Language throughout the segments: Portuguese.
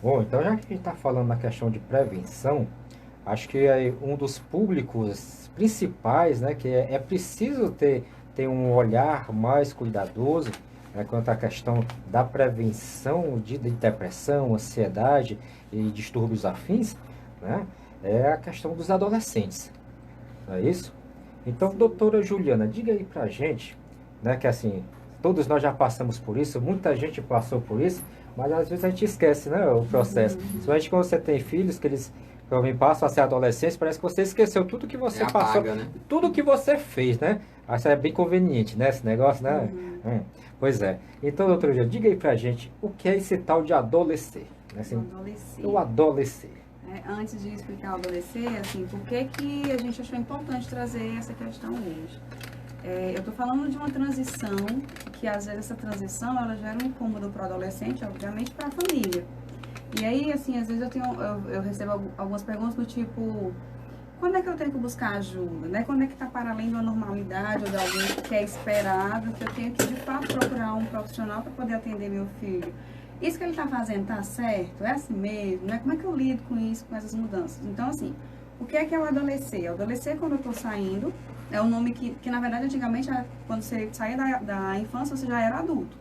Bom, então já que a gente está falando na questão de prevenção, acho que é um dos públicos principais, né, que é preciso ter um olhar mais cuidadoso, né, quanto à questão da prevenção de depressão, ansiedade e distúrbios afins, né, é a questão dos adolescentes, não é isso? Então, Sim. doutora Juliana, diga aí pra gente, né, que assim, todos nós já passamos por isso, muita gente passou por isso, mas às vezes a gente esquece, né, o processo. Uhum. Principalmente quando você tem filhos, que eles também passam a ser adolescentes, parece que você esqueceu tudo que É, você passou, apaga, né? tudo que você fez, né? Isso é bem conveniente, né, esse negócio, né? Uhum. Hum, Pois é. Então, doutora Juliana, diga aí pra gente, o que é esse tal de adolescer? Né, Do assim, o adolescer. adolescer. Antes de explicar o adolescer, assim, por que que a gente achou importante trazer essa questão hoje? Eu estou falando de uma transição, que às vezes essa transição ela gera um incômodo para o adolescente, obviamente para a família. E aí, assim, às vezes eu recebo algumas perguntas do tipo, quando é que eu tenho que buscar ajuda, né? Quando é que está para além de uma normalidade ou de alguém que é esperado, que eu tenho que de fato procurar um profissional para poder atender meu filho? Isso que ele está fazendo está certo? É assim mesmo, né? Como é que eu lido com isso, com essas mudanças? Então, assim, o que é o adolescer? O adolescer, quando eu estou saindo, é um nome que na verdade, antigamente, quando você saía da infância, você já era adulto.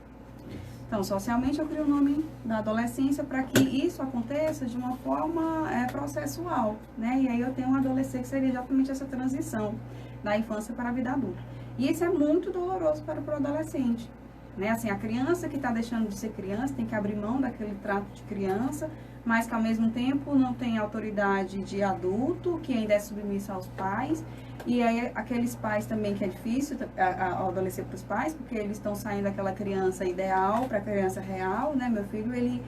Então, socialmente, eu crio o nome da adolescência para que isso aconteça de uma forma processual, né? E aí eu tenho um adolescente que seria exatamente essa transição da infância para a vida adulta. E isso é muito doloroso para o adolescente, né? Assim, a criança que está deixando de ser criança tem que abrir mão daquele trato de criança, mas que ao mesmo tempo não tem autoridade de adulto, que ainda é submissa aos pais. E aí aqueles pais também que é difícil ao adolescer para os pais, porque eles estão saindo daquela criança ideal para a criança real, né? Meu filho, ele,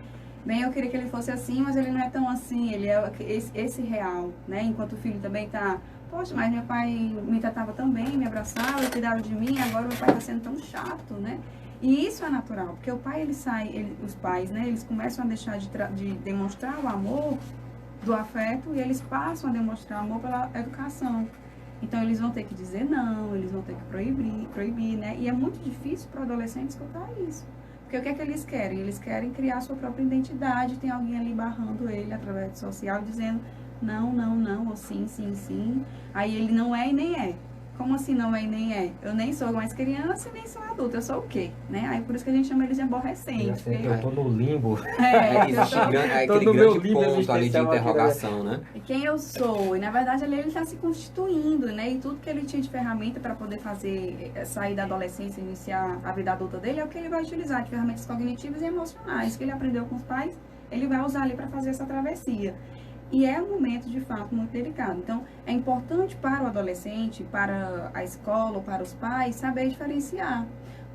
bem, eu queria que ele fosse assim, mas ele não é tão assim, ele é esse real, né? Enquanto o filho também está, poxa, mas meu pai me tratava tão bem, me abraçava, cuidava de mim, agora meu pai está sendo tão chato, né? E isso é natural, porque o pai, ele sai, os pais, né, eles começam a deixar de demonstrar o amor do afeto e eles passam a demonstrar amor pela educação. Então eles vão ter que dizer não, eles vão ter que proibir, né? E é muito difícil para o adolescente escutar isso. Porque o que é que eles querem? Eles querem criar sua própria identidade, tem alguém ali barrando ele através de social, dizendo não, não, não, ou sim, sim, sim. Aí ele não é e nem é. Como assim não é e nem é? Eu nem sou mais criança e nem sou adulta, eu sou o quê? Né? Aí por isso que a gente chama eles de E aborrecente. assim, Porque, eu tô no limbo, É, eu existe tô, tô aquele no meu grande limbo ponto ali de existencial aqui, né? interrogação, né? quem eu sou. E na verdade ali ele está se constituindo, né? E tudo que ele tinha de ferramenta para poder fazer, sair da adolescência e iniciar a vida adulta dele é o que ele vai utilizar de ferramentas cognitivas e emocionais que ele aprendeu com os pais, ele vai usar ali para fazer essa travessia. E é um momento, de fato, muito delicado. Então, é importante para o adolescente, para a escola ou para os pais, saber diferenciar.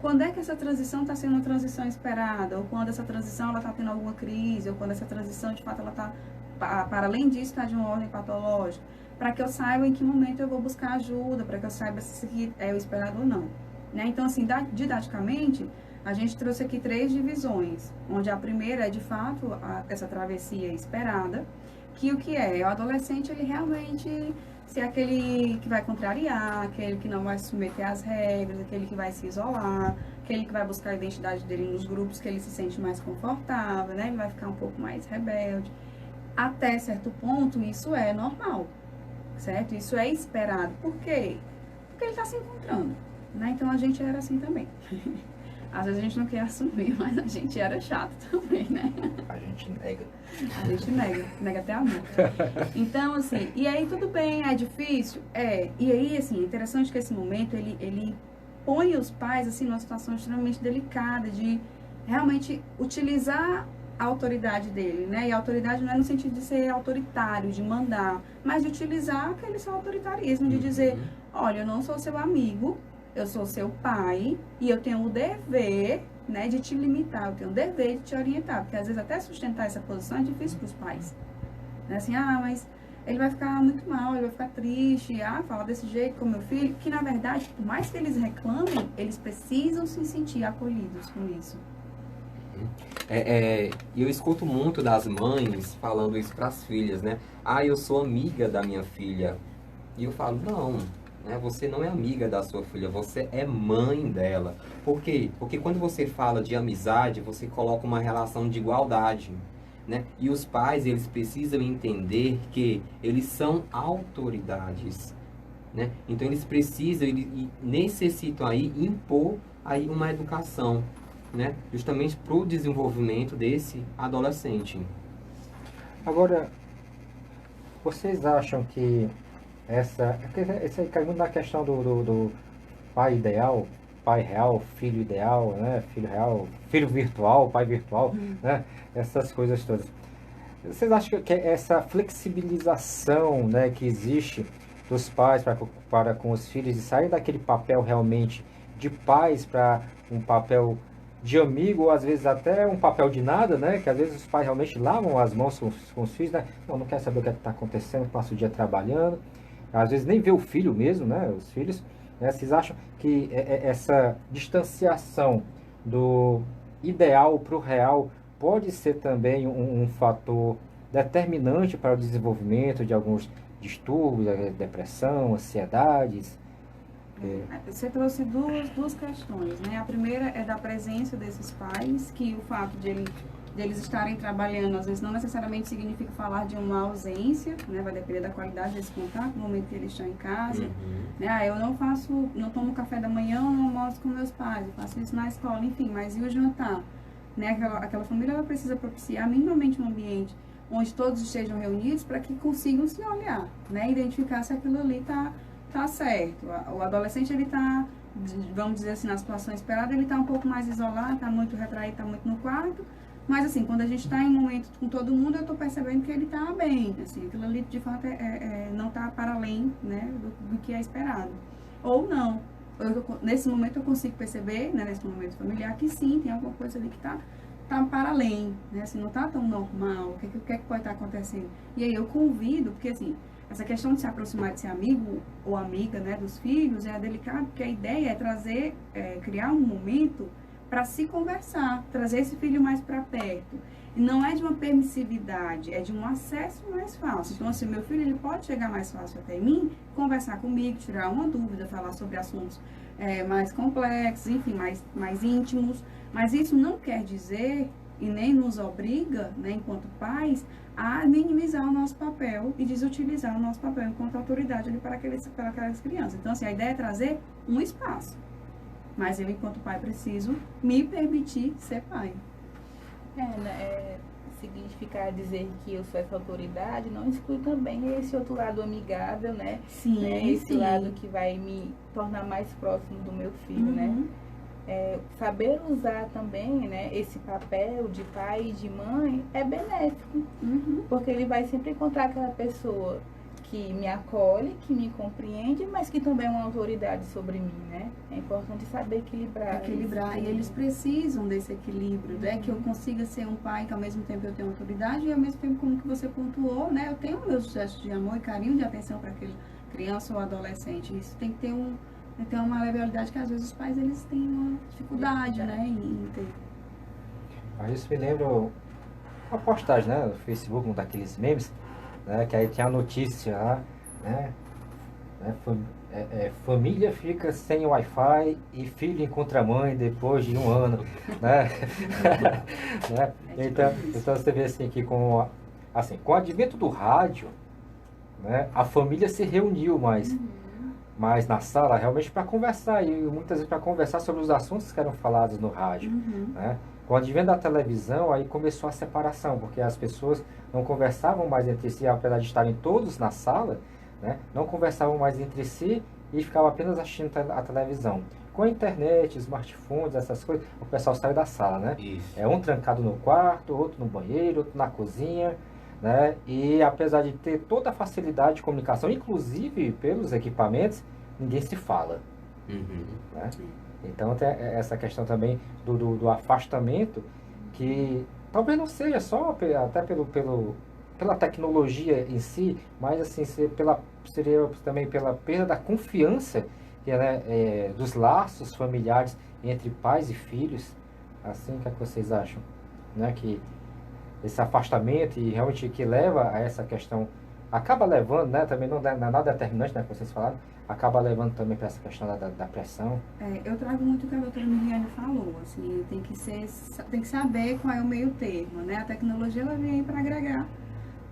Quando é que essa transição está sendo uma transição esperada? Ou quando essa transição ela está tendo alguma crise? Ou quando essa transição, de fato, ela está, para além disso, está de uma ordem patológica? Para que eu saiba em que momento eu vou buscar ajuda, para que eu saiba se isso aqui é o esperado ou não. Né? Então, assim, didaticamente, a gente trouxe aqui 3 divisões, onde a primeira é, de fato, essa travessia esperada, que o que é? O adolescente, ele realmente ser aquele que vai contrariar, aquele que não vai se submeter às regras, aquele que vai se isolar, aquele que vai buscar a identidade dele nos grupos que ele se sente mais confortável, né? Ele vai ficar um pouco mais rebelde. Até certo ponto, isso é normal, certo? Isso é esperado. Por quê? Porque ele está se encontrando, né? Então a gente era assim também. Às vezes a gente não quer assumir, mas a gente era chato também, né? A gente nega. A gente nega até amor. Então, assim, e aí tudo bem, é difícil? É. E aí, assim, é interessante que esse momento, ele põe os pais, assim, numa situação extremamente delicada de realmente utilizar a autoridade dele, né? E a autoridade não é no sentido de ser autoritário, de mandar, mas de utilizar aquele seu autoritarismo, de dizer, Uhum. olha, eu não sou seu amigo, eu sou seu pai e eu tenho o dever, né, de te limitar, eu tenho o dever de te orientar, porque às vezes até sustentar essa posição é difícil para os pais. Né? Assim, mas ele vai ficar muito mal, ele vai ficar triste, falar desse jeito com meu filho, que na verdade, por mais que eles reclamem, eles precisam se sentir acolhidos com isso. E eu escuto muito das mães falando isso para as filhas, né? Ah, eu sou amiga da minha filha. E eu falo, não, né? Você não é amiga da sua filha, você é mãe dela. Por quê? Porque quando você fala de amizade, você coloca uma relação de igualdade. né? E os pais, eles precisam entender que eles são autoridades, né? Então eles precisam e necessitam aí impor aí uma educação, né? Justamente para o desenvolvimento desse adolescente. Agora, vocês acham que isso aí cai muito na questão do pai ideal, pai real, filho ideal, né? Filho real, filho virtual, pai virtual, né? Essas coisas todas. Vocês acham que essa flexibilização, né, que existe dos pais para com os filhos, de sair daquele papel realmente de pais para um papel de amigo, ou às vezes até um papel de nada, né? Que às vezes os pais realmente lavam as mãos com os filhos, né? Não quer saber o que está acontecendo, passa o dia trabalhando, às vezes nem vê o filho mesmo, né? Os filhos, né? Vocês acham que essa distanciação do ideal para o real pode ser também um fator determinante para o desenvolvimento de alguns distúrbios, depressão, ansiedades? Você trouxe duas questões, né? A primeira é da presença desses pais, que o fato de eles estarem trabalhando, às vezes não necessariamente significa falar de uma ausência, né? Vai depender da qualidade desse contato, no momento que eles estão em casa, né? Eu não tomo café da manhã, não almoço com meus pais, eu faço isso na escola, enfim, mas e o jantar? Né? Aquela família, ela precisa propiciar minimamente um ambiente onde todos estejam reunidos para que consigam se olhar, né? Identificar se aquilo ali tá certo. O adolescente, ele tá, vamos dizer assim, na situação esperada, ele tá um pouco mais isolado, tá muito retraído, tá muito no quarto, mas assim, quando a gente tá em momento com todo mundo, eu tô percebendo que ele tá bem, assim, aquilo ali de fato não tá para além, né, do que é esperado. Ou não. Nesse momento eu consigo perceber, né, nesse momento familiar, que sim, tem alguma coisa ali que tá para além, né, assim, não tá tão normal, o que pode estar acontecendo? E aí eu convido, porque assim, essa questão de se aproximar de ser amigo ou amiga, né, dos filhos é delicado, porque a ideia é criar um momento para se conversar, trazer esse filho mais para perto. E não é de uma permissividade, é de um acesso mais fácil. Então, assim, meu filho, ele pode chegar mais fácil até mim, conversar comigo, tirar uma dúvida, falar sobre assuntos mais complexos, enfim, mais íntimos. Mas isso não quer dizer, e nem nos obriga, né, enquanto pais, a minimizar o nosso papel e desutilizar o nosso papel enquanto autoridade ali para aquelas crianças. Então, assim, a ideia é trazer um espaço. Mas eu, enquanto pai, preciso me permitir ser pai. Significar dizer que eu sou essa autoridade não exclui também esse outro lado amigável, né? Sim, né? Esse sim. lado que vai me tornar mais próximo do meu filho, né? Saber usar também, né, esse papel de pai e de mãe é benéfico, porque ele vai sempre encontrar aquela pessoa que me acolhe, que me compreende, mas que também é uma autoridade sobre mim, né? É importante saber equilibrar. E eles precisam desse equilíbrio, né? Que eu consiga ser um pai que ao mesmo tempo eu tenho autoridade e ao mesmo tempo, como que você pontuou, né? Eu tenho meus gestos de amor e carinho, de atenção para aquele criança ou adolescente. Isso tem que ter uma maleabilidade que às vezes os pais, eles têm uma dificuldade, né? Em ter. Mas isso me lembra uma postagem, né, no Facebook, um daqueles memes, né, que aí tinha a notícia lá, né, família fica sem Wi-Fi e filho encontra a mãe depois de um ano, né? Né? Então você vê assim que com o advento do rádio, né, a família se reuniu mais na sala realmente para conversar, e muitas vezes para conversar sobre os assuntos que eram falados no rádio, né? Com o advento da televisão, aí começou a separação, porque as pessoas não conversavam mais entre si, apesar de estarem todos na sala, né? Não conversavam mais entre si e ficavam apenas assistindo a televisão. Com a internet, smartphones, essas coisas, o pessoal saiu da sala, né? Isso. Um trancado no quarto, outro no banheiro, outro na cozinha, né? E apesar de ter toda a facilidade de comunicação, inclusive pelos equipamentos, ninguém se fala, né? Então tem essa questão também do afastamento, que talvez não seja só até pela tecnologia em si, mas assim, seria também pela perda da confiança, né, dos laços familiares entre pais e filhos. Assim, o que é que vocês acham? Né, que esse afastamento e realmente que leva a essa questão acaba levando, né, também não é nada determinante, né, que vocês falaram, acaba levando também para essa questão da pressão. Eu trago muito o que a doutora Miriane falou, assim, tem que saber qual é o meio termo, né? A tecnologia ela vem para agregar,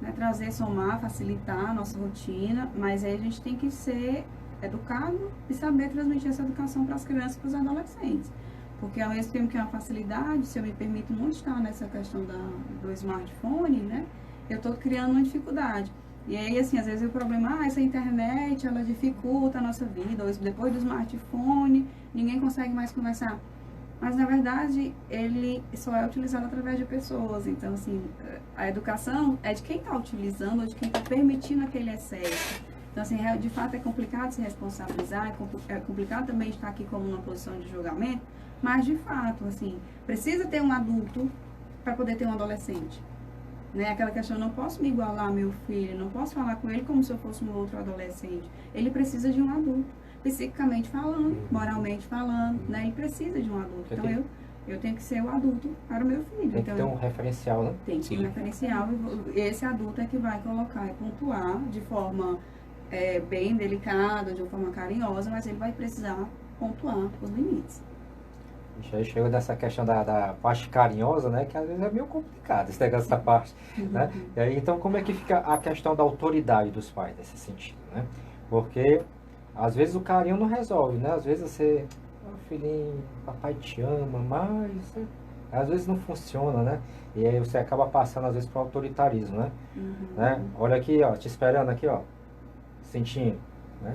né, trazer, somar, facilitar a nossa rotina, mas aí a gente tem que ser educado e saber transmitir essa educação para as crianças e para os adolescentes. Porque ao mesmo tempo que é uma facilidade, se eu me permito muito estar nessa questão do smartphone, né, eu estou criando uma dificuldade. E aí, assim, às vezes o problema, essa internet, ela dificulta a nossa vida, ou depois do smartphone, ninguém consegue mais conversar. Mas, na verdade, ele só é utilizado através de pessoas. Então, assim, a educação é de quem está utilizando ou de quem está permitindo aquele excesso. Então, assim, de fato é complicado se responsabilizar, é complicado também estar aqui como uma posição de julgamento, mas, de fato, assim, precisa ter um adulto para poder ter um adolescente. Né? Aquela questão, eu não posso me igualar ao meu filho, não posso falar com ele como se eu fosse um outro adolescente. Ele precisa de um adulto, psiquicamente falando, moralmente falando, né? Ele precisa de um adulto. Então, eu tenho que ser o adulto para o meu filho. Tem que ter um referencial, né? Tem que ter um referencial. E esse adulto é que vai colocar e pontuar de forma bem delicada, de uma forma carinhosa, mas ele vai precisar pontuar os limites. Aí chega dessa questão da parte carinhosa, né? Que às vezes é meio complicado esse negócio dessa parte, né? E aí, então, como é que fica a questão da autoridade dos pais nesse sentido, né? Porque, às vezes, o carinho não resolve, né? Às vezes você, filhinho, papai te ama, mas às vezes não funciona, né? E aí você acaba passando, às vezes, para o autoritarismo, né? Né? Olha aqui, ó, te esperando aqui, ó, sentindo, né?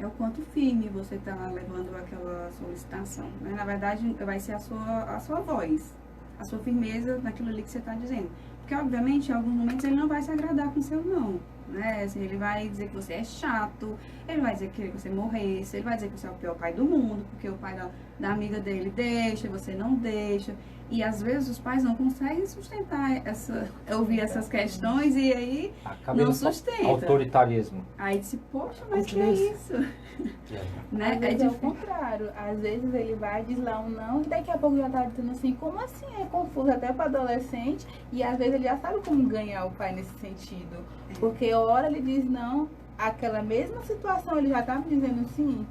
É o quanto firme você está levando aquela solicitação, né? Na verdade, vai ser a sua voz, a sua firmeza naquilo ali que você está dizendo. Porque, obviamente, em alguns momentos ele não vai se agradar com o seu não, né? Assim, ele vai dizer que você é chato, ele vai dizer que você morresse, ele vai dizer que você é o pior pai do mundo, porque o pai da amiga dele deixa, você não deixa. E às vezes os pais não conseguem sustentar ouvir essas questões e aí acaba não sustenta. Autoritarismo. Aí disse, poxa, mas que é isso? Né? Às vezes é o contrário. Às vezes ele vai, diz lá um não, e daqui a pouco já tá dizendo assim, como assim? É confuso até para adolescente. E às vezes ele já sabe como ganhar o pai nesse sentido. Porque a hora ele diz não, aquela mesma situação ele já tá me dizendo sim.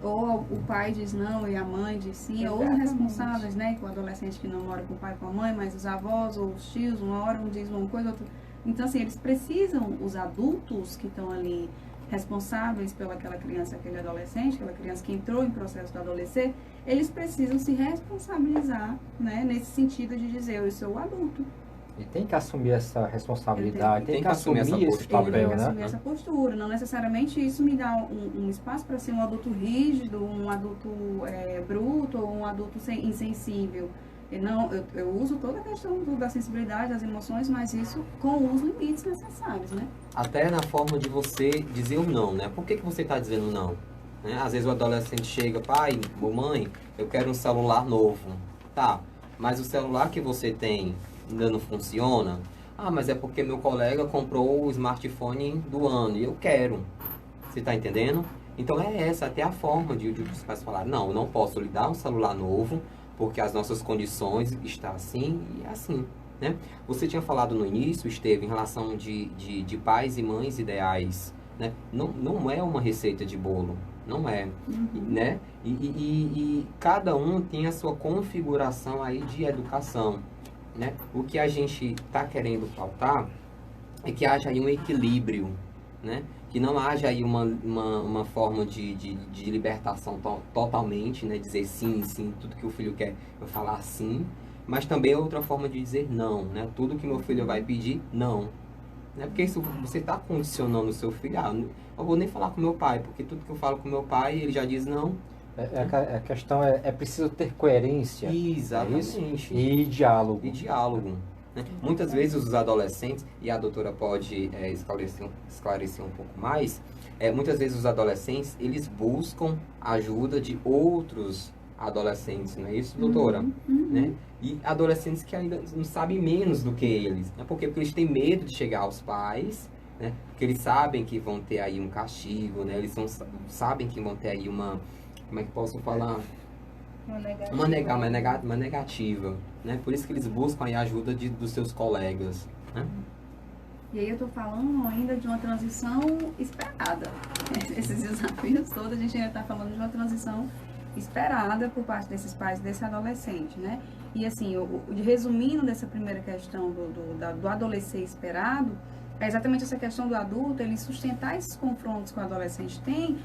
Ou o pai diz não e a mãe diz sim. Exatamente. Ou os responsáveis, né? Com o adolescente que não mora com o pai e com a mãe, mas os avós ou os tios, uma hora um diz uma coisa, outra. Então, assim, eles precisam, os adultos que estão ali responsáveis pelaquela criança, aquele adolescente, aquela criança que entrou em processo de adolescer, eles precisam se responsabilizar, né? Nesse sentido de dizer, eu sou o adulto. E tem que assumir essa responsabilidade, tem que assumir esse Ele papel, tem que né? assumir essa postura. Não necessariamente isso me dá um espaço para ser um adulto rígido, um adulto bruto ou um adulto insensível. Eu uso toda a questão da sensibilidade, das emoções, mas isso com os limites necessários, né? Até na forma de você dizer o não, né? Por que você está dizendo não? Né? Às vezes o adolescente chega, pai, mãe, eu quero um celular novo. Tá, mas o celular que você tem ainda não funciona? Ah, mas é porque meu colega comprou o smartphone do ano e eu quero. Você está entendendo? Então é essa até a forma de os pais falar, não, eu não posso lhe dar um celular novo, porque as nossas condições estão assim e assim, né? Você tinha falado no início, Esteve, em relação de pais e mães ideais, né? Não é uma receita de bolo, não é, né? E cada um tem a sua configuração aí de educação, né? O que a gente está querendo pautar é que haja aí um equilíbrio, né? Que não haja aí uma forma de libertação totalmente, né? Dizer sim, sim, tudo que o filho quer, eu falar sim. Mas também é outra forma de dizer não, né? Tudo que meu filho vai pedir, não. Né? Porque isso, você está condicionando o seu filho. Ah, eu vou nem falar com meu pai, porque tudo que eu falo com meu pai, ele já diz não. A questão é preciso ter coerência. Exatamente. E diálogo. E diálogo. Né? Muitas vezes os adolescentes, e a doutora pode esclarecer um pouco mais, muitas vezes os adolescentes, eles buscam ajuda de outros adolescentes, não é isso, doutora? Né? E adolescentes que ainda não sabem menos do que eles. Né? Porque eles têm medo de chegar aos pais, né? Porque eles sabem que vão ter aí um castigo, né? Eles sabem que vão ter aí uma... Como é que posso falar? Uma negativa, né? Por isso que eles buscam aí a ajuda dos seus colegas, né? E aí eu estou falando ainda de uma transição esperada. Esses desafios todos, a gente ainda está falando de uma transição esperada por parte desses pais, desse adolescente, né? E assim, resumindo dessa primeira questão do adolescente esperado, é exatamente essa questão do adulto, ele sustentar esses confrontos que o adolescente tem,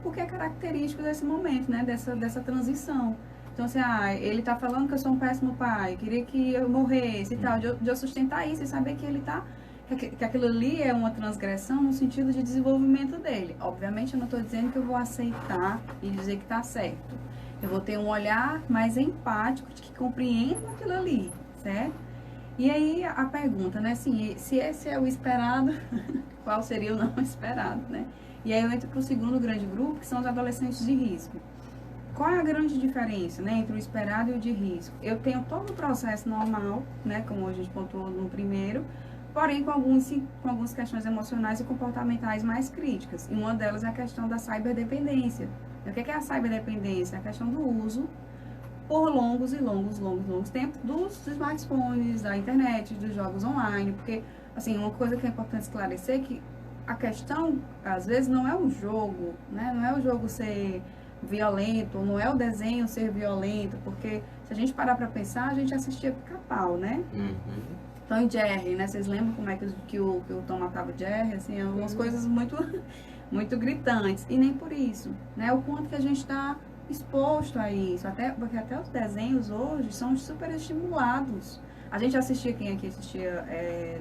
porque é característico desse momento, né? Dessa transição. Então, assim, ele tá falando que eu sou um péssimo pai, queria que eu morresse e tal, de eu sustentar isso e saber que ele tá, que aquilo ali é uma transgressão no sentido de desenvolvimento dele. Obviamente, eu não estou dizendo que eu vou aceitar e dizer que tá certo. Eu vou ter um olhar mais empático, de que compreenda aquilo ali, certo? E aí, a pergunta, né, assim, se esse é o esperado, qual seria o não esperado, né? E aí eu entro para o segundo grande grupo, que são os adolescentes de risco. Qual é a grande diferença, né, entre o esperado e o de risco? Eu tenho todo o processo normal, né, como a gente pontuou no primeiro, porém com algumas questões emocionais e comportamentais mais críticas. E uma delas é a questão da ciberdependência. O que é a ciberdependência? É a questão do uso por longos tempos dos smartphones, da internet, dos jogos online. Porque, assim, uma coisa que é importante esclarecer é que a questão, às vezes, não é o jogo, né? Não é o jogo ser violento, não é o desenho ser violento, porque se a gente parar pra pensar, a gente assistia Pica-Pau, né? Tom e Jerry, né? Vocês lembram como é que o Tom matava o Jerry? Assim, algumas coisas muito, muito gritantes. E nem por isso, né? O quanto que a gente está exposto a isso, porque até os desenhos hoje são super estimulados. A gente assistia, quem aqui assistia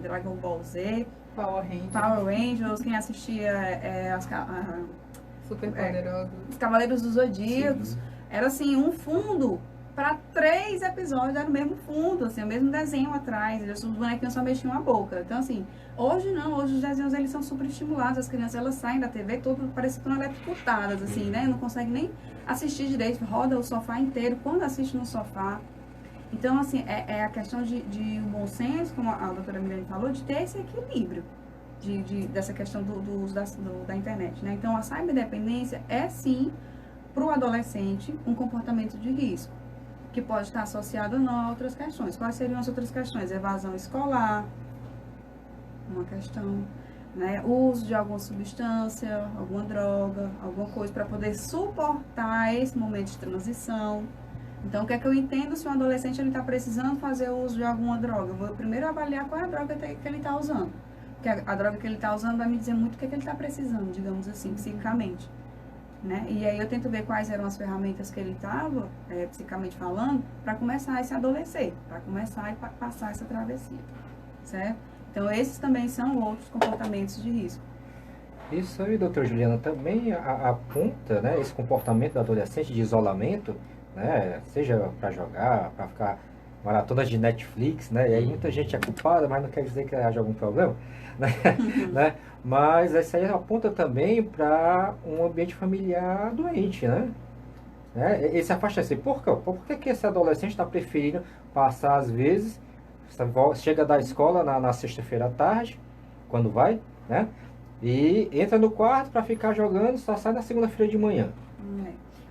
Dragon Ball Z, Power Rangers, quem assistia Super Poderosos, os Cavaleiros dos Zodíacos. Sim. Era assim, um fundo para 3 episódios, era o mesmo fundo, assim, o mesmo desenho atrás, os bonequinhos só mexiam a boca. Então, assim, hoje não, hoje os desenhos eles são super estimulados, as crianças elas saem da TV todo, parece que estão eletrocutadas, assim, né? Não conseguem nem assistir direito, roda o sofá inteiro, quando assiste no sofá. Então, assim, é a questão de um bom senso, como a doutora Milene falou, de ter esse equilíbrio dessa questão do uso da internet, né? Então, a ciberdependência é, sim, para o adolescente, um comportamento de risco, que pode estar associado ou não a outras questões. Quais seriam as outras questões? Evasão escolar, uma questão, né? O uso de alguma substância, alguma droga, alguma coisa para poder suportar esse momento de transição. Então, o que é que eu entendo se um adolescente está precisando fazer o uso de alguma droga? Eu vou primeiro avaliar qual é a droga que ele está usando. Porque a droga que ele está usando vai me dizer muito o que é que ele está precisando, digamos assim, psicicamente. Né? E aí eu tento ver quais eram as ferramentas que ele estava, psicamente falando, para começar a se adolescer, para começar a passar essa travessia, certo? Então esses também são outros comportamentos de risco. Isso aí, doutora Juliana, também aponta, né, esse comportamento do adolescente de isolamento, né, seja para jogar, para ficar maratonas de Netflix, né, e aí muita gente é culpada, mas não quer dizer que haja algum problema, né, né? Mas isso aí aponta também para um ambiente familiar doente, né? Esse afastamento. Por que esse adolescente está preferindo passar, às vezes, chega da escola na sexta-feira à tarde, quando vai, né? E entra no quarto para ficar jogando, só sai na segunda-feira de manhã.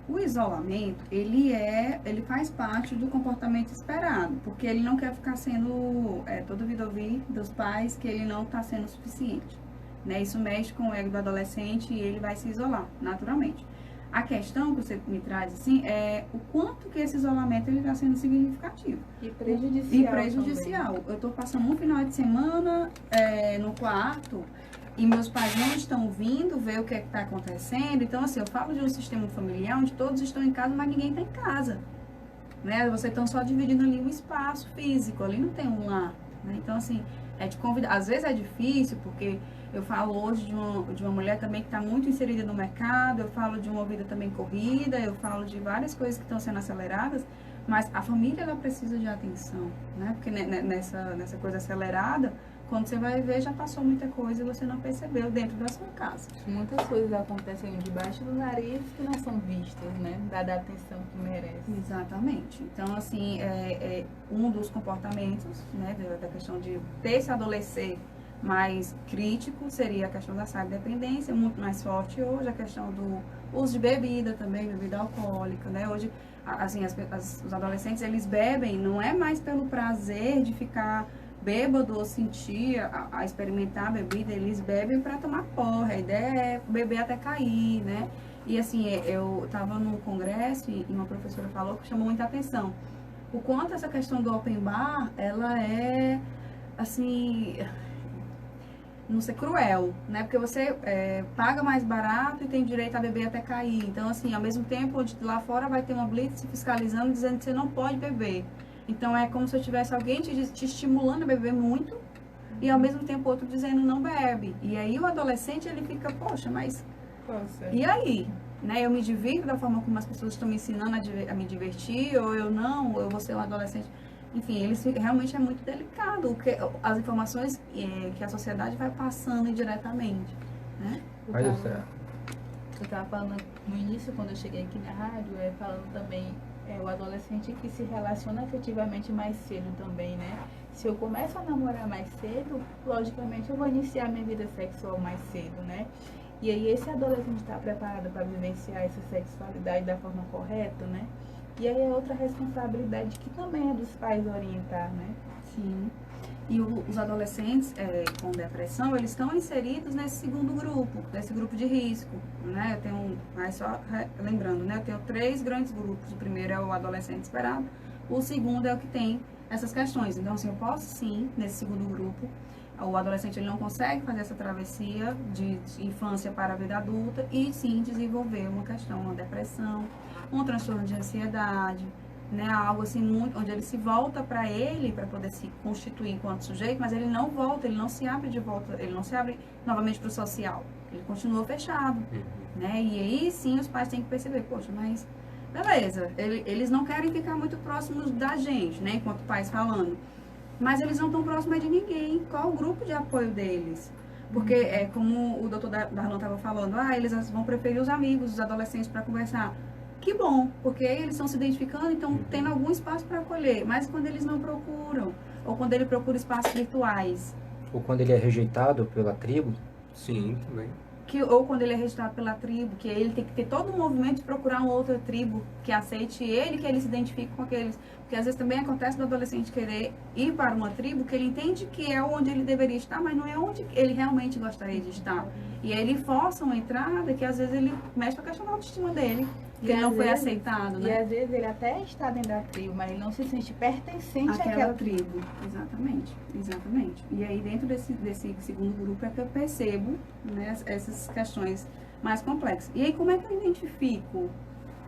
O isolamento, ele faz parte do comportamento esperado, porque ele não quer ficar sendo, toda vida ouvir dos pais que ele não está sendo suficiente. Né? Isso mexe com o ego do adolescente e ele vai se isolar, naturalmente. A questão que você me traz, assim, é o quanto que esse isolamento está sendo significativo. E prejudicial. Também. Eu estou passando um final de semana no quarto e meus pais não estão vindo ver o que está acontecendo. Então, assim, eu falo de um sistema familiar onde todos estão em casa, mas ninguém está em casa. Né? Vocês estão só dividindo ali um espaço físico, ali não tem um lar. Né? Então, assim, de convidar. Às vezes é difícil, porque eu falo hoje de uma mulher também que está muito inserida no mercado, eu falo de uma vida também corrida, eu falo de várias coisas que estão sendo aceleradas, mas a família ela precisa de atenção, né? Porque nessa coisa acelerada, quando você vai ver, já passou muita coisa e você não percebeu dentro da sua casa. Muitas coisas acontecem debaixo do nariz que não são vistas, né? Dada a atenção que merece. Exatamente. Então, assim, um dos comportamentos, né, da questão de ter esse adolescer mais crítico seria a questão da ciberdependência, muito mais forte hoje, a questão do uso de bebida também, bebida alcoólica, né? Hoje, assim, os adolescentes, eles bebem, não é mais pelo prazer de ficar bêbado ou sentir, a experimentar a bebida, eles bebem para tomar porra. A ideia é beber até cair, né? E assim, eu estava no congresso e uma professora falou que chamou muita atenção. O quanto essa questão do open bar, ela é, assim, não sei, cruel, né? Porque você paga mais barato e tem direito a beber até cair. Então, assim, ao mesmo tempo, onde lá fora vai ter uma blitz fiscalizando, dizendo que você não pode beber. Então, é como se eu tivesse alguém te estimulando a beber muito e, ao mesmo tempo, outro dizendo não bebe. E aí, o adolescente, ele fica, poxa, mas... Nossa. E aí? Né? Eu me divirto da forma como as pessoas estão me ensinando a me divertir, ou eu não, ou eu vou ser um adolescente... Enfim, realmente é muito delicado as informações que a sociedade vai passando indiretamente, né? Eu estava falando no início, quando eu cheguei aqui na rádio, falando também o adolescente que se relaciona afetivamente mais cedo também, né? Se eu começo a namorar mais cedo, logicamente eu vou iniciar minha vida sexual mais cedo, né? E aí esse adolescente está preparado para vivenciar essa sexualidade da forma correta, né? E aí é outra responsabilidade que também é dos pais orientar, né? Sim. E os adolescentes com depressão, eles estão inseridos nesse segundo grupo, nesse grupo de risco, né? Eu tenho, mas só lembrando, né? Eu tenho 3 grandes grupos. O primeiro é o adolescente esperado, o segundo é o que tem essas questões. Então, assim, eu posso sim, nesse segundo grupo, o adolescente ele não consegue fazer essa travessia de infância para a vida adulta e sim desenvolver uma questão, uma depressão, um transtorno de ansiedade, né, algo assim muito, onde ele se volta para ele para poder se constituir enquanto sujeito, mas ele não volta, ele não se abre de volta, ele não se abre novamente para o social, ele continua fechado, né? E aí sim os pais têm que perceber, poxa, mas beleza, eles não querem ficar muito próximos da gente, né, enquanto pais falando, mas eles não estão próximos de ninguém. Qual o grupo de apoio deles? Porque como o doutor Darlan estava falando, eles vão preferir os amigos, os adolescentes para conversar. Que bom, porque eles estão se identificando, então tendo algum espaço para acolher. Mas quando eles não procuram, ou quando ele procura espaços virtuais. Ou quando ele é rejeitado pela tribo. Sim, também. Ou quando ele é rejeitado pela tribo, que ele tem que ter todo um movimento de procurar uma outra tribo que aceite ele, que ele se identifique com aqueles. Porque às vezes também acontece do adolescente querer ir para uma tribo que ele entende que é onde ele deveria estar, mas não é onde ele realmente gostaria de estar. E aí ele força uma entrada que às vezes ele mexe com a questão da autoestima dele. Que ele não foi aceitado, né? E às vezes ele até está dentro da tribo, mas ele não se sente pertencente àquela tribo. Exatamente, exatamente. E aí dentro desse segundo grupo é que eu percebo, né, essas questões mais complexas. E aí como é que eu identifico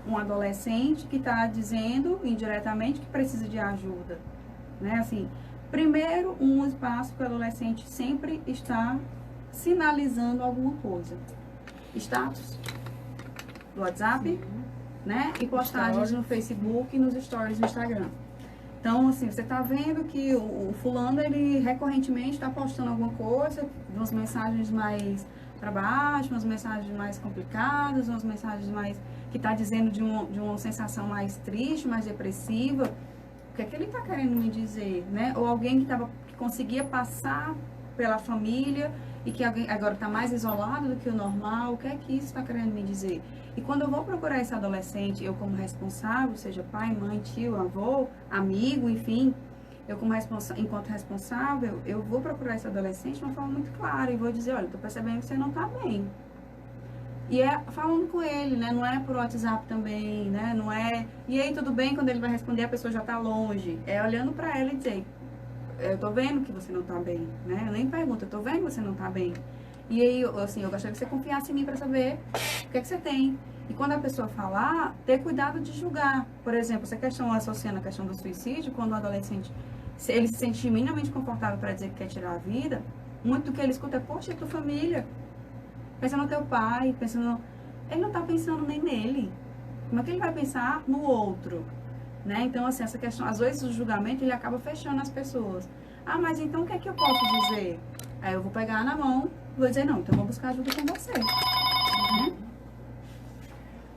um adolescente que está dizendo indiretamente que precisa de ajuda? Né? Assim, primeiro, um espaço que o adolescente sempre está sinalizando alguma coisa. Status do WhatsApp, né? E postagens no Facebook e nos stories no Instagram. Então, assim, você está vendo que o fulano, ele recorrentemente está postando alguma coisa, umas mensagens mais para baixo, umas mensagens mais complicadas, umas mensagens mais que está dizendo de uma sensação mais triste, mais depressiva. O que é que ele está querendo me dizer, né? Ou alguém que conseguia passar pela família e que agora está mais isolado do que o normal, o que é que isso está querendo me dizer? E quando eu vou procurar esse adolescente, eu como responsável, seja pai, mãe, tio, avô, amigo, enfim, eu como enquanto responsável, eu vou procurar esse adolescente de uma forma muito clara e vou dizer, olha, estou percebendo que você não está bem. E é falando com ele, né? Não é por WhatsApp também, né? Não é... E aí, tudo bem? Quando ele vai responder, a pessoa já está longe. É olhando para ela e dizer, eu tô vendo que você não tá bem, né? Eu nem pergunto, eu tô vendo que você não tá bem. E aí, assim, eu gostaria que você confiasse em mim para saber o que é que você tem. E quando a pessoa falar, ter cuidado de julgar. Por exemplo, essa questão, associando a questão do suicídio, quando o adolescente, ele se sente minimamente confortável para dizer que quer tirar a vida, muito do que ele escuta é, poxa, é tua família. Pensa no teu pai, pensa no... Ele não tá pensando nem nele. Como é que ele vai pensar no outro? Né? Então, assim, essa questão, às vezes o julgamento, ele acaba fechando as pessoas. Ah, mas então o que é que eu posso dizer? Aí eu vou pegar na mão, vou dizer, não, então eu vou buscar ajuda com você.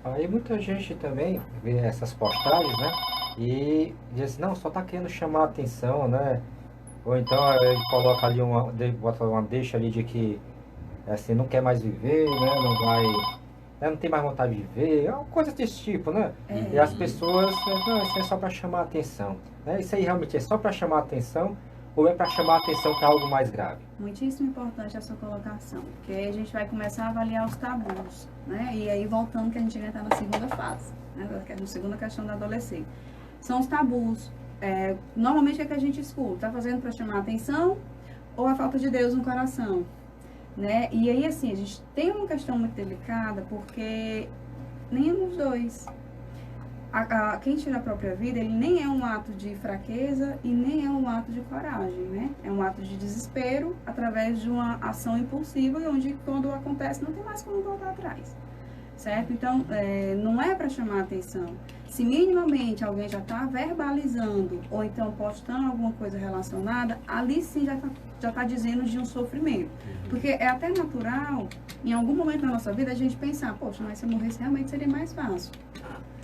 Aí muita gente também vê essas postagens, né? E diz, não, só tá querendo chamar a atenção, né? Ou então ele coloca ali bota uma deixa ali de que assim, não quer mais viver, né? Não vai... não tem mais vontade de viver, é uma coisa desse tipo, né? E as pessoas, não, isso é só para chamar a atenção. Né? Isso aí realmente é só para chamar a atenção ou é para chamar a atenção para algo mais grave? Muitíssimo importante a sua colocação, porque aí a gente vai começar a avaliar os tabus, né? E aí voltando que a gente vai entrar na segunda fase, né? Na segunda questão da adolescência. São os tabus. Normalmente é que a gente escuta, tá fazendo para chamar a atenção ou a falta de Deus no coração, né? E aí assim, a gente tem uma questão muito delicada, porque nenhum dos dois. Quem tira a própria vida, ele nem é um ato de fraqueza e nem é um ato de coragem, né? É um ato de desespero através de uma ação impulsiva, e onde quando acontece não tem mais como voltar atrás, certo? Então, não é para chamar a atenção. Se minimamente alguém já está verbalizando ou então postando alguma coisa relacionada, ali sim já tá dizendo de um sofrimento. Porque é até natural, em algum momento da nossa vida, a gente pensar, poxa, mas se eu morresse realmente seria mais fácil.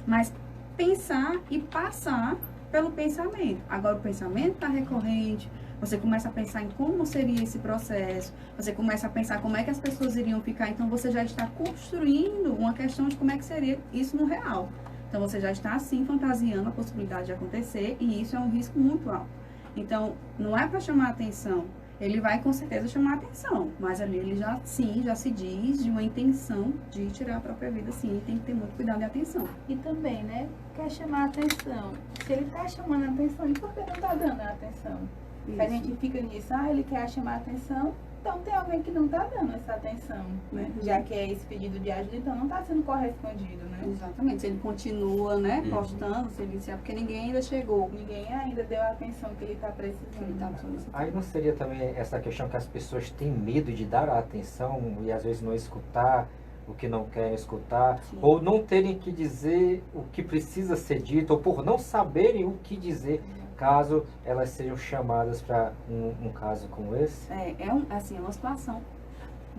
Mas pensar e passar pelo pensamento. Agora o pensamento está recorrente, você começa a pensar em como seria esse processo, você começa a pensar como é que as pessoas iriam ficar, então você já está construindo uma questão de como é que seria isso no real. Então você já está assim fantasiando a possibilidade de acontecer, e isso é um risco muito alto. Então não é para chamar atenção, ele vai com certeza chamar atenção, mas ali ele já se diz de uma intenção de tirar a própria vida, sim, tem que ter muito cuidado e atenção. E também, né, quer chamar a atenção. Se ele tá chamando a atenção, e por que não tá dando a atenção? Se a gente fica nisso, ele quer chamar a atenção, então tem alguém que não tá dando essa atenção, né? Já que é esse pedido de ajuda, então não tá sendo correspondido, né? Exatamente, se ele continua, né, postando, se ele porque ninguém ainda chegou. Ninguém ainda deu a atenção que ele tá precisando. Aí não seria também essa questão que as pessoas têm medo de dar a atenção e às vezes não escutar o que não querem escutar, Sim. ou não terem que dizer o que precisa ser dito, ou por não saberem o que dizer, caso elas sejam chamadas para um caso como esse? É uma situação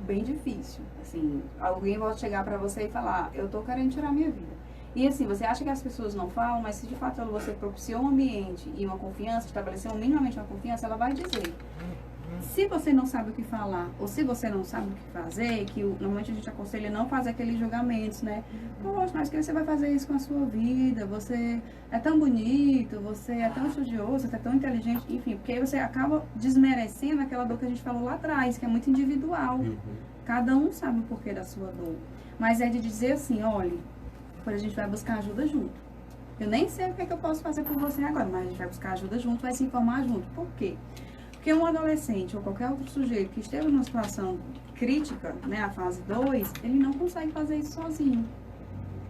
bem difícil. Assim, alguém vai chegar para você e falar, eu tô querendo tirar minha vida. E assim, você acha que as pessoas não falam, mas se de fato você propiciou um ambiente e uma confiança, estabeleceu minimamente uma confiança, ela vai dizer. Se você não sabe o que falar, ou se você não sabe o que fazer, que normalmente a gente aconselha não fazer aqueles julgamentos, né? Poxa, mas que você vai fazer isso com a sua vida? Você é tão bonito, você é tão estudioso, você é tão inteligente, enfim, porque aí você acaba desmerecendo aquela dor que a gente falou lá atrás, que é muito individual. Cada um sabe o porquê da sua dor. Mas é de dizer assim, olha, depois a gente vai buscar ajuda junto. Eu nem sei o que é que eu posso fazer por você agora, mas a gente vai buscar ajuda junto, vai se informar junto. Por quê? Porque um adolescente ou qualquer outro sujeito que esteja numa situação crítica, né, a fase 2, ele não consegue fazer isso sozinho.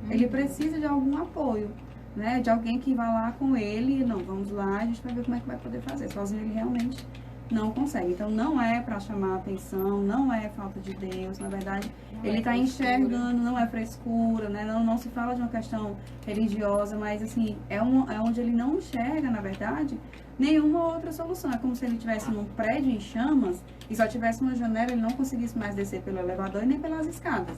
Ele precisa de algum apoio, né, de alguém que vá lá com ele, não, vamos lá, a gente vai ver como é que vai poder fazer. Sozinho ele realmente não consegue. Então não é para chamar a atenção, não é falta de Deus, na verdade ele está enxergando, não é frescura, né, não se fala de uma questão religiosa, mas assim, é onde ele não enxerga, na verdade, nenhuma outra solução. É como se ele estivesse num prédio em chamas e só tivesse uma janela e ele não conseguisse mais descer pelo elevador e nem pelas escadas.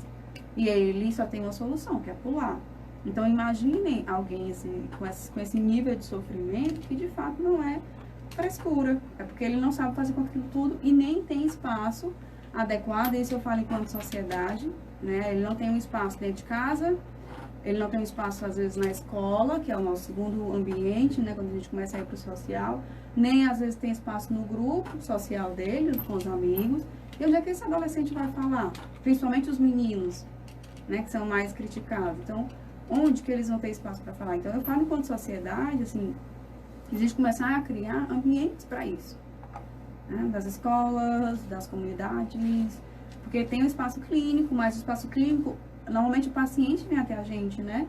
E aí ele só tem uma solução, que é pular. Então imaginem alguém assim, com esse nível de sofrimento que de fato não é frescura. É porque ele não sabe fazer com aquilo tudo e nem tem espaço adequado. Isso eu falo enquanto sociedade, né? Ele não tem um espaço dentro de casa. Ele não tem um espaço, às vezes, na escola, que é o nosso segundo ambiente, né? Quando a gente começa a ir para o social. Nem, às vezes, tem espaço no grupo social dele, com os amigos. E onde é que esse adolescente vai falar? Principalmente os meninos, né? Que são mais criticados. Então, onde que eles vão ter espaço para falar? Então, eu falo enquanto sociedade, assim, a gente começar a criar ambientes para isso. Né? Das escolas, das comunidades. Porque tem o espaço clínico, mas o espaço clínico... Normalmente o paciente vem até a gente, né?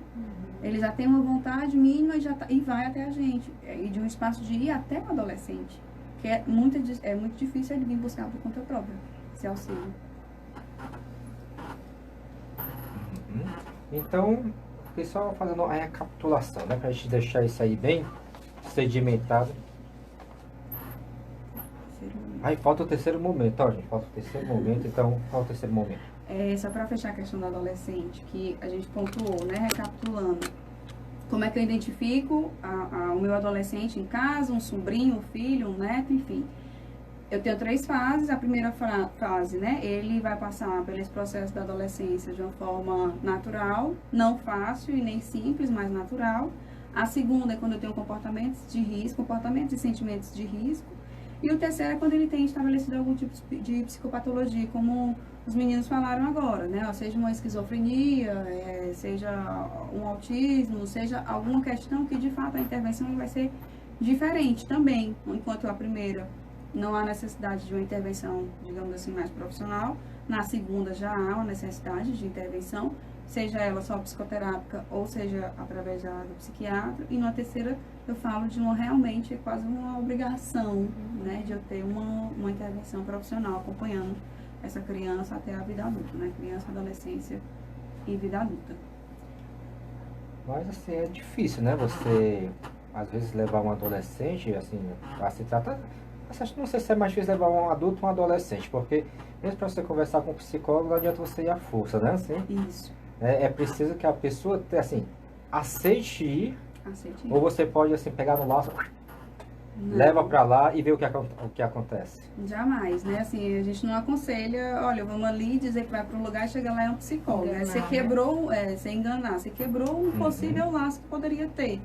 Ele já tem uma vontade mínima e vai até a gente. E de um espaço de ir até o adolescente. Que é muito difícil ele vir buscar por conta própria esse auxílio. Então, fiquei só fazendo a recapitulação, né? Pra gente deixar isso aí bem sedimentado. Aí falta o terceiro momento, ó, gente. Falta o terceiro momento, então, qual é o terceiro momento? Só para fechar a questão do adolescente, que a gente pontuou, né, recapitulando, como é que eu identifico o meu adolescente em casa, um sobrinho, um filho, um neto, enfim. Eu tenho 3 fases. A primeira fase, né, ele vai passar pelo esse processo da adolescência de uma forma natural, não fácil e nem simples, mas natural. A segunda é quando eu tenho comportamentos de risco, comportamentos e sentimentos de risco. E o terceiro é quando ele tem estabelecido algum tipo de psicopatologia, como os meninos falaram agora, né? Ou seja, uma esquizofrenia, seja um autismo, seja alguma questão que de fato a intervenção vai ser diferente também. Enquanto a primeira não há necessidade de uma intervenção, digamos assim, mais profissional, na segunda já há uma necessidade de intervenção, seja ela só psicoterápica ou seja através do psiquiatra, e na terceira eu falo de realmente quase uma obrigação, né, de eu ter uma intervenção profissional acompanhando essa criança até a vida adulta, né, criança, adolescência e vida adulta. Mas assim, é difícil, né, você às vezes levar um adolescente, assim, a se tratar, não sei se é mais difícil levar um adulto ou um adolescente, porque mesmo para você conversar com um psicólogo, não adianta você ir à força, né, assim? Isso. É preciso que a pessoa, assim, aceite ir, Aceite. ou você pode, assim, pegar no laço, leva pra lá e ver o que acontece. Jamais, né? Assim, a gente não aconselha, olha, vamos ali dizer que vai para um lugar e chega lá é um psicólogo. Enganar, Você quebrou, você enganar, você quebrou um possível laço que poderia ter.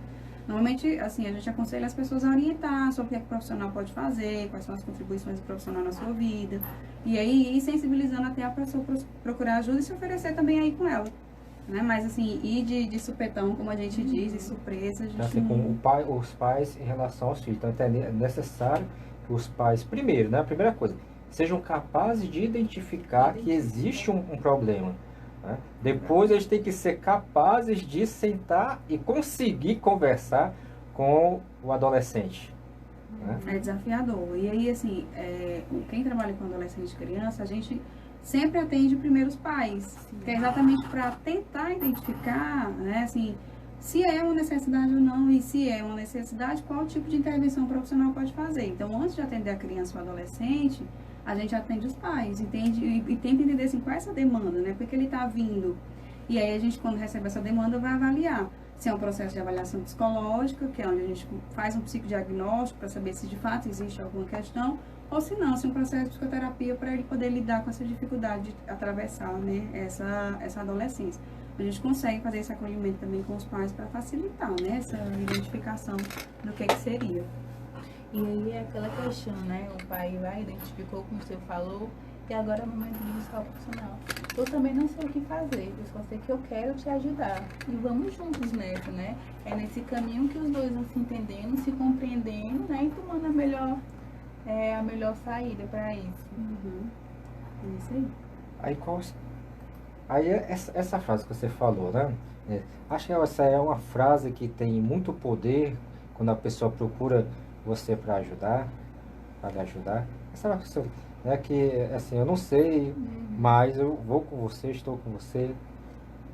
Normalmente, assim, a gente aconselha as pessoas a orientar sobre o que é que o profissional pode fazer, quais são as contribuições do profissional na sua vida. E aí, ir sensibilizando até a pessoa procurar ajuda e se oferecer também aí com ela. Né? Mas assim, ir de supetão, como a gente diz, de surpresa, a gente Assim, com os pais em relação aos filhos. Então é necessário que os pais, primeiro, né, a primeira coisa, sejam capazes de identificar que existe um problema. Né? Depois eles têm que ser capazes de sentar e conseguir conversar com o adolescente. Né? É desafiador. E aí, assim, quem trabalha com adolescente e criança, a gente sempre atende primeiro os pais, que é exatamente para tentar identificar, né, assim, se é uma necessidade ou não, e se é uma necessidade, qual tipo de intervenção profissional pode fazer. Então, antes de atender a criança ou adolescente, a gente atende os pais, entende, e tenta entender assim, qual é essa demanda, né, porque ele está vindo. E aí a gente, quando recebe essa demanda, vai avaliar se é um processo de avaliação psicológica, que é onde a gente faz um psicodiagnóstico para saber se de fato existe alguma questão, ou se não, se é um processo de psicoterapia para ele poder lidar com essa dificuldade de atravessar, né, essa adolescência. A gente consegue fazer esse acolhimento também com os pais para facilitar, né, essa identificação do que seria. E aí é aquela questão, né? O pai vai, identificou como você falou, e agora é o momento de buscar o profissional. Eu também não sei o que fazer, eu só sei que eu quero te ajudar. E vamos juntos nessa, né? É nesse caminho que os dois vão se entendendo, se compreendendo, né? E tomando a melhor saída para isso. É isso aí. Aí essa frase que você falou, né? Acho que essa é uma frase que tem muito poder quando a pessoa procura você para ajudar, para lhe ajudar. Essa pessoa, né, que assim, eu não sei, mas eu vou com você, estou com você.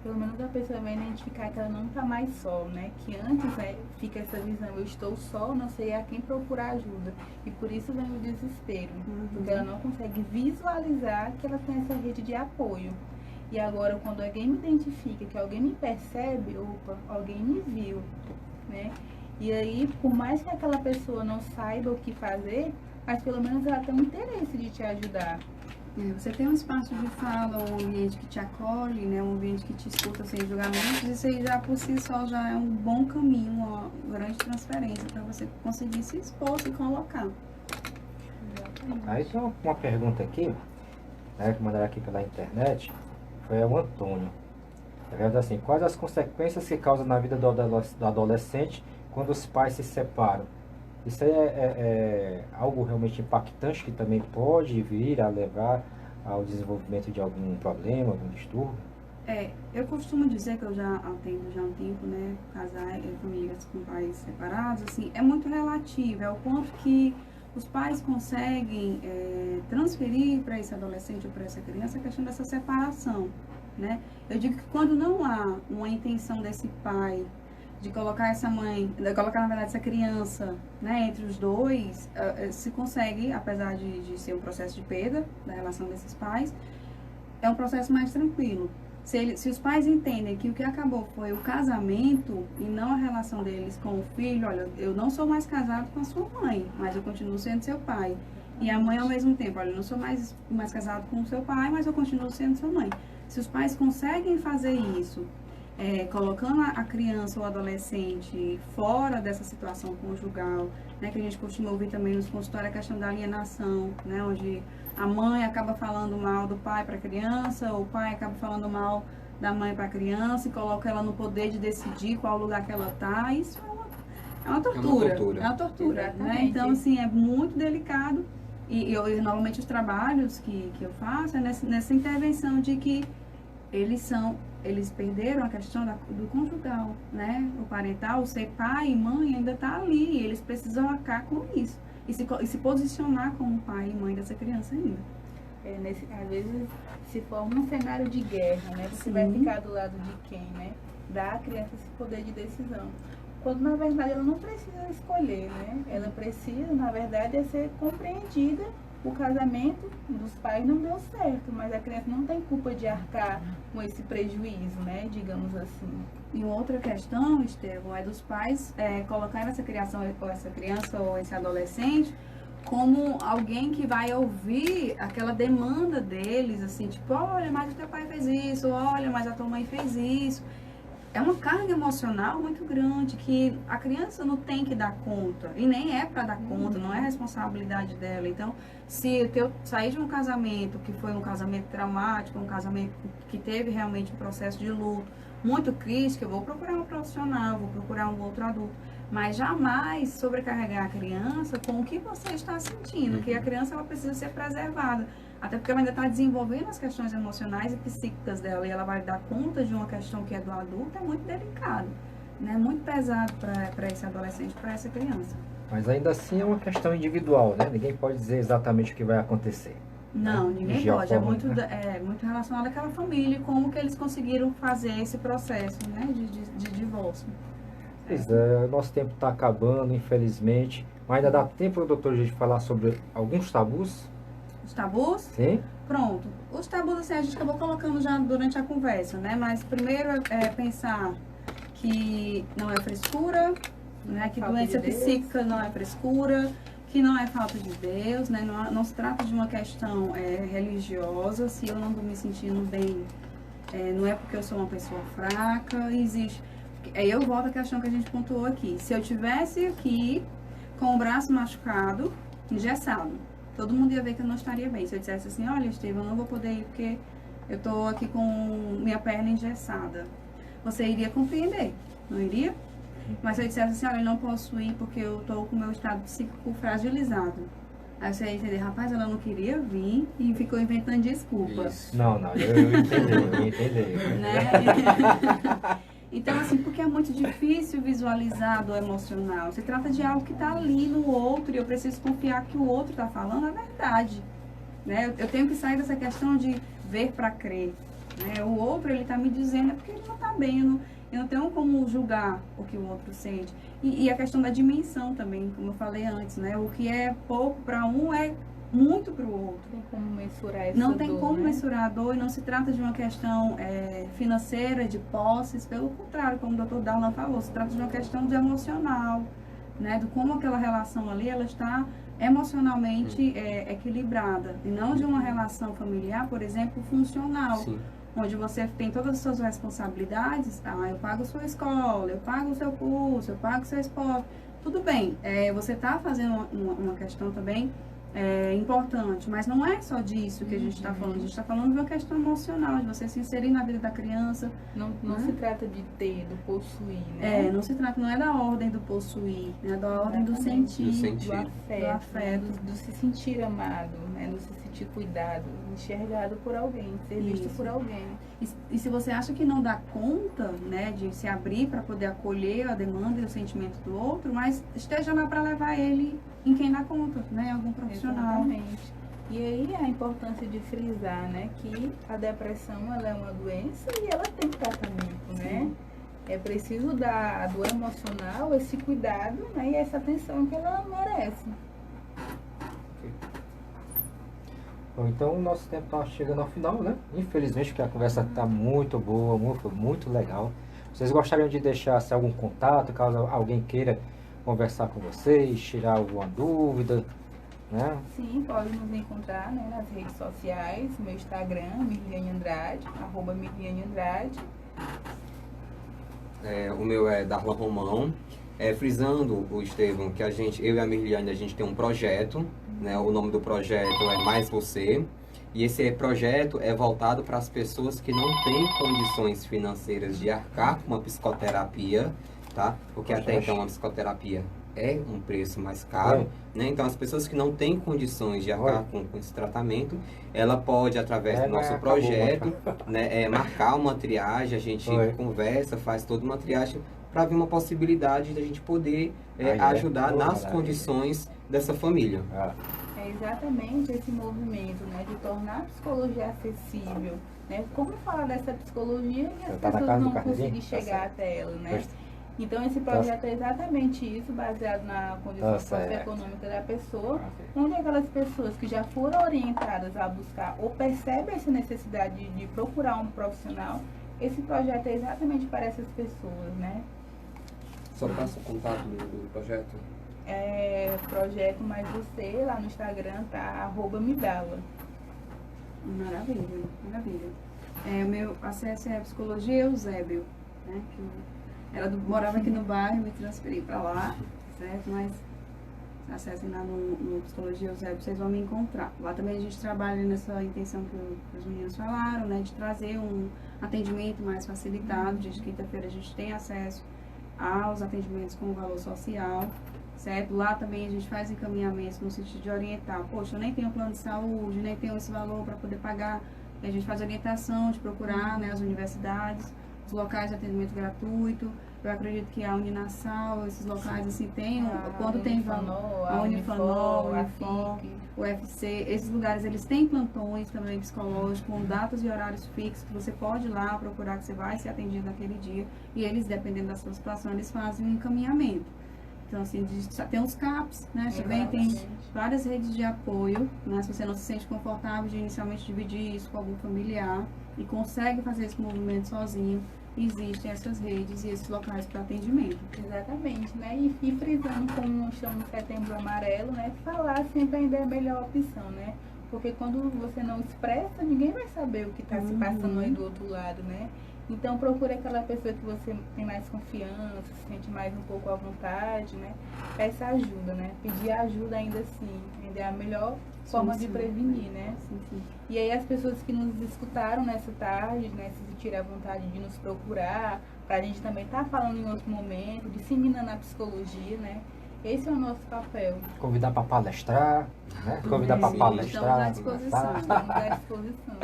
Pelo menos a pessoa vai identificar que ela não está mais só, né? Que antes fica essa visão, eu estou só, não sei a quem procurar ajuda. E por isso vem o desespero, porque ela não consegue visualizar que ela tem essa rede de apoio. E agora, quando alguém me identifica, que alguém me percebe, opa, alguém me viu, né? E aí, por mais que aquela pessoa não saiba o que fazer, mas pelo menos ela tem um interesse de te ajudar. Você tem um espaço de fala, um ambiente que te acolhe, né, um ambiente que te escuta sem julgamentos, isso aí já por si só já é um bom caminho, uma grande transferência para você conseguir se expor, se colocar. Aí tem uma pergunta aqui, né, que mandaram aqui pela internet, foi o Antônio. Pergunta assim, quais as consequências que causa na vida do adolescente quando os pais se separam? Isso aí é algo realmente impactante que também pode vir a levar ao desenvolvimento de algum problema, algum distúrbio? Eu costumo dizer que eu já atendo já há um tempo, né, casais, famílias com pais separados, assim, é muito relativo, é o quanto que os pais conseguem transferir para esse adolescente ou para essa criança a questão dessa separação, né? Eu digo que quando não há uma intenção desse pai de colocar essa mãe, de colocar na verdade essa criança, né, entre os dois, se consegue, apesar de ser um processo de perda da relação desses pais, é um processo mais tranquilo. Se os pais entendem que o que acabou foi o casamento e não a relação deles com o filho, olha, eu não sou mais casado com a sua mãe, mas eu continuo sendo seu pai. E a mãe ao mesmo tempo, olha, eu não sou mais casado com o seu pai, mas eu continuo sendo sua mãe. Se os pais conseguem fazer isso, colocando a criança ou adolescente fora dessa situação conjugal, né, que a gente costuma ouvir também nos consultórios a questão da alienação, né, onde a mãe acaba falando mal do pai para a criança, ou o pai acaba falando mal da mãe para a criança e coloca ela no poder de decidir qual lugar que ela está. Isso é uma tortura. É uma tortura, né? Então, assim, é muito delicado. E normalmente os trabalhos que eu faço é nessa intervenção de que eles perderam a questão do conjugal, né? O parental, o ser pai e mãe ainda está ali. Eles precisam arcar com isso. E se posicionar como pai e mãe dessa criança ainda. Às vezes se forma um cenário de guerra, né? Você vai ficar do lado de quem, né? Dá à criança esse poder de decisão. Quando, na verdade, ela não precisa escolher, né? Ela precisa, na verdade, é ser compreendida. O casamento dos pais não deu certo, mas a criança não tem culpa de arcar com esse prejuízo, né? Digamos assim. E uma outra questão, Estevão, é dos pais colocar essa criança ou esse adolescente como alguém que vai ouvir aquela demanda deles, assim, tipo, olha, mas o teu pai fez isso, olha, mas a tua mãe fez isso. É uma carga emocional muito grande que a criança não tem que dar conta, e nem é para dar conta, não é responsabilidade dela. Então, se eu sair de um casamento que foi um casamento traumático, um casamento que teve realmente um processo de luto muito crítico, eu vou procurar um profissional, vou procurar um outro adulto, mas jamais sobrecarregar a criança com o que você está sentindo, que a criança ela precisa ser preservada. Até porque ela ainda está desenvolvendo as questões emocionais e psíquicas dela, e ela vai dar conta de uma questão que é do adulto, é muito delicado, né? Muito pesado para esse adolescente, para essa criança. Mas ainda assim é uma questão individual, né? Ninguém pode dizer exatamente o que vai acontecer. Não, né? ninguém pode. É muito relacionado àquela família e como que eles conseguiram fazer esse processo, né? de divórcio. Pois é, nosso tempo está acabando, infelizmente. Mas ainda dá tempo, doutor, de falar sobre alguns tabus? Os tabus? Sim. Pronto. Os tabus, assim, a gente acabou colocando já durante a conversa, né? Mas primeiro é pensar que não é frescura, né? Que doença psíquica não é frescura, que não é falta de Deus, né? Não se trata de uma questão religiosa. Se eu não estou me sentindo bem, não é porque eu sou uma pessoa fraca. Existe. Eu volto à questão que a gente pontuou aqui. Se eu tivesse aqui com o braço machucado, engessado, todo mundo ia ver que eu não estaria bem. Se eu dissesse assim, olha, Estevão, eu não vou poder ir porque eu estou aqui com minha perna engessada. Você iria compreender, não iria? Mas se eu dissesse assim, olha, eu não posso ir porque eu estou com o meu estado psíquico fragilizado. Aí você ia entender, rapaz, ela não queria vir e ficou inventando desculpas. Isso. Não, eu entendi. Né? Então, assim, porque é muito difícil visualizar do emocional. Se trata de algo que está ali no outro e eu preciso confiar que o outro está falando a verdade. Né? Eu tenho que sair dessa questão de ver para crer. Né? O outro, ele está me dizendo, é porque ele não está bem. Eu não tenho como julgar o que o outro sente. E a questão da dimensão também, como eu falei antes, né? O que é pouco para um é muito para o outro. Não tem como mensurar essa Não tem dor, como né? mensurar a dor, e não se trata de uma questão financeira, de posses, pelo contrário, como o doutor Darlan falou, se trata de uma questão de emocional, né? De como aquela relação ali, ela está emocionalmente equilibrada, e não de uma relação familiar, por exemplo, funcional. Sim. Onde você tem todas as suas responsabilidades, eu pago a sua escola, eu pago o seu curso, eu pago o seu esporte, tudo bem, você está fazendo uma questão também importante, mas não é só disso que a gente está falando, a gente está falando de uma questão emocional, de você se inserir na vida da criança. Não se trata de ter, do possuir, né? Não se trata, não é da ordem do possuir, né? É da ordem do sentir, Do afeto. Do se sentir amado, né? Do se sentir cuidado, enxergado por alguém, ser visto por alguém. E se você acha que não dá conta, né, de se abrir para poder acolher a demanda e o sentimento do outro, mas esteja lá para levar ele em quem dá conta, né, algum profissional. Exatamente. E aí a importância de frisar, né, que a depressão ela é uma doença e ela tem tratamento, né? É preciso dar do emocional esse cuidado, né, e essa atenção que ela merece. Bom, então o nosso tempo está chegando ao final, né? Infelizmente, porque a conversa está muito boa, muito legal. Vocês gostariam de deixar algum contato, caso alguém queira conversar com vocês, tirar alguma dúvida, né? Sim, pode nos encontrar, né, nas redes sociais, meu Instagram, Mirliane Andrade, @Mirliane Andrade. O meu é Darlan Romão. Frisando, o Estevão, que eu e a Mirliane, a gente tem um projeto, né? O nome do projeto é Mais Você. E esse projeto é voltado para as pessoas que não têm condições financeiras de arcar com uma psicoterapia, tá? Porque até então a psicoterapia é um preço mais caro, né? Então as pessoas que não têm condições de arcar com esse tratamento, ela pode, através do nosso projeto, né, marcar uma triagem, a gente conversa, faz toda uma triagem para ver uma possibilidade de a gente poder ajudar nas condições dessa família. É exatamente esse movimento, né, de tornar a psicologia acessível, né? Como falar dessa psicologia e as pessoas não conseguem chegar até ela, né? Então esse projeto é exatamente isso, baseado na condição socioeconômica da pessoa, onde aquelas pessoas que já foram orientadas a buscar ou percebem essa necessidade de procurar um profissional, esse projeto é exatamente para essas pessoas, né? Só passa o contato do projeto? Projeto Mais Você, lá no Instagram tá @midala. Maravilha, maravilha. O meu acesso é a Psicologia Eusébio, né? Que morava aqui no bairro, me transferi para lá, certo? Mas acessem lá no Psicologia Eusébio, vocês vão me encontrar. Lá também a gente trabalha nessa intenção que os meninos falaram, né? De trazer um atendimento mais facilitado. De quinta-feira a gente tem acesso aos atendimentos com valor social, certo? Lá também a gente faz encaminhamentos no sentido de orientar. Poxa, eu nem tenho plano de saúde, nem tenho esse valor para poder pagar. E a gente faz orientação de procurar, né, as universidades, os locais de atendimento gratuito. Eu acredito que a Uninasal, esses locais assim tem, quando tem valor, a Unifanol, a FIC, o UFC, esses lugares eles têm plantões também psicológicos, com datas e horários fixos, que você pode ir lá procurar, que você vai ser atendido naquele dia, e eles, dependendo da sua situação, eles fazem um encaminhamento. Então, assim, tem os CAPs, né? Também tem várias redes de apoio, né? Se você não se sente confortável de inicialmente dividir isso com algum familiar e consegue fazer esse movimento sozinho, existem essas redes e esses locais para atendimento. Exatamente, né? E frisando como chama Setembro Amarelo, né? Falar sempre ainda é a melhor opção, né? Porque quando você não expressa, ninguém vai saber o que está se passando aí do outro lado, né? Então procure aquela pessoa que você tem mais confiança, se sente mais um pouco à vontade, né? Peça ajuda, né? Pedir ajuda ainda assim, ainda é a melhor forma de prevenir, né? Sim. E aí as pessoas que nos escutaram nessa tarde, né? Se sentirem à vontade de nos procurar, pra gente também estar falando em outro momento, disseminando a psicologia, né? Esse é o nosso papel. Convidar para palestrar, né? Convidar para palestrar. Estamos à disposição.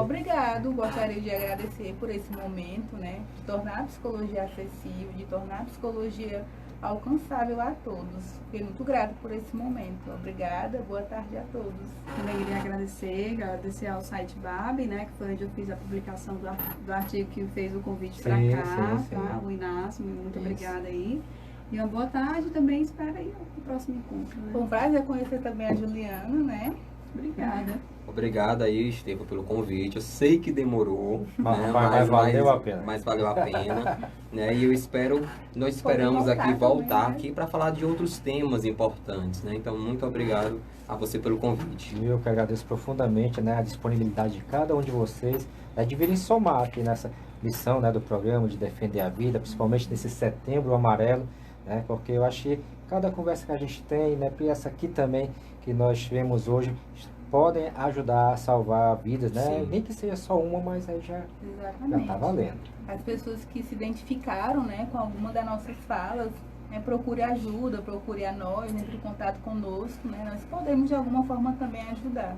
Obrigado, gostaria de agradecer por esse momento, né? De tornar a psicologia acessível, de tornar a psicologia alcançável a todos. Fiquei muito grata por esse momento. Obrigada, boa tarde a todos. Também queria agradecer ao site BAB, né? Que foi onde eu fiz a publicação do artigo que fez o convite para cá, tá? O Inácio, muito obrigada aí. E uma boa tarde também, espero aí o próximo encontro. Né? Foi um prazer conhecer também a Juliana, né? Obrigada. Obrigado aí, Estevão, pelo convite. Eu sei que demorou, né? Mas valeu a pena. Mas valeu a pena, né? E nós esperamos aqui voltar aqui para falar de outros temas importantes, né? Então, muito obrigado a você pelo convite. Eu que agradeço profundamente, né, a disponibilidade de cada um de vocês, né, de virem somar aqui nessa missão, né, do programa de defender a vida, principalmente nesse Setembro Amarelo, né? Porque eu acho que cada conversa que a gente tem, né, e essa aqui também que nós tivemos hoje, podem ajudar a salvar vidas, né? Sim. Nem que seja só uma, mas aí já tá valendo. As pessoas que se identificaram, né, com alguma das nossas falas, né, procure ajuda, procure a nós, entre em contato conosco, né? Nós podemos de alguma forma também ajudar.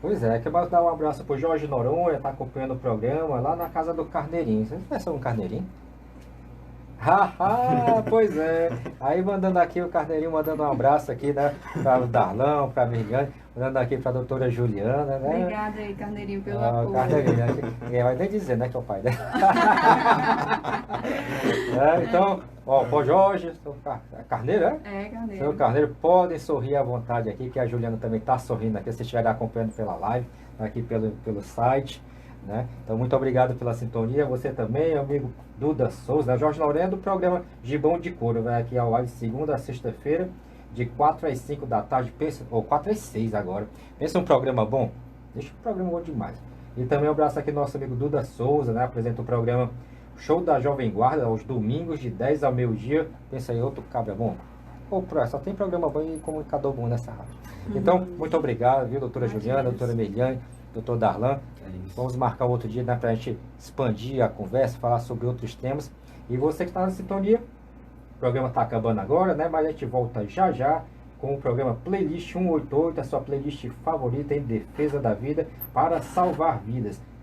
Pois é, quero dar um abraço pro Jorge Noronha, tá acompanhando o programa lá na casa do Carneirinho. Você conhece um Carneirinho? Pois é. Aí mandando aqui o Carneirinho, mandando um abraço aqui, né, para o Darlão, para a Mirgane, mandando aqui para a doutora Juliana, né? Obrigada aí, Carneirinho, pelo apoio. Carneirinho, ninguém vai nem dizer, né, que é o pai dela. Então, o Jorge, Carneiro, é? É, Carneiro. Seu Carneiro, podem sorrir à vontade aqui, que a Juliana também está sorrindo aqui, se estiver acompanhando pela live, aqui pelo site. Né? Então, muito obrigado pela sintonia. Você também, amigo Duda Souza, né? Jorge Laureano, do programa Gibão de Couro, vai aqui ao live de segunda a sexta-feira, de 4 às 5 da tarde, ou 4 às 6 agora. Pensa num programa bom? Deixa o programa bom demais. E também um abraço aqui ao nosso amigo Duda Souza, né? Apresenta o programa Show da Jovem Guarda, aos domingos, de 10 ao meio-dia. Pensa aí, outro cabra bom. Pô, só tem programa bom e comunicador bom nessa rádio. Então, muito obrigado, viu, doutora Juliana, doutora Meliane, doutor Darlan. Vamos marcar outro dia, né, pra gente expandir a conversa, falar sobre outros temas. E você que está na sintonia, o programa está acabando agora, né? Mas a gente volta já já com o programa Playlist 188, a sua playlist favorita em defesa da vida para salvar vidas.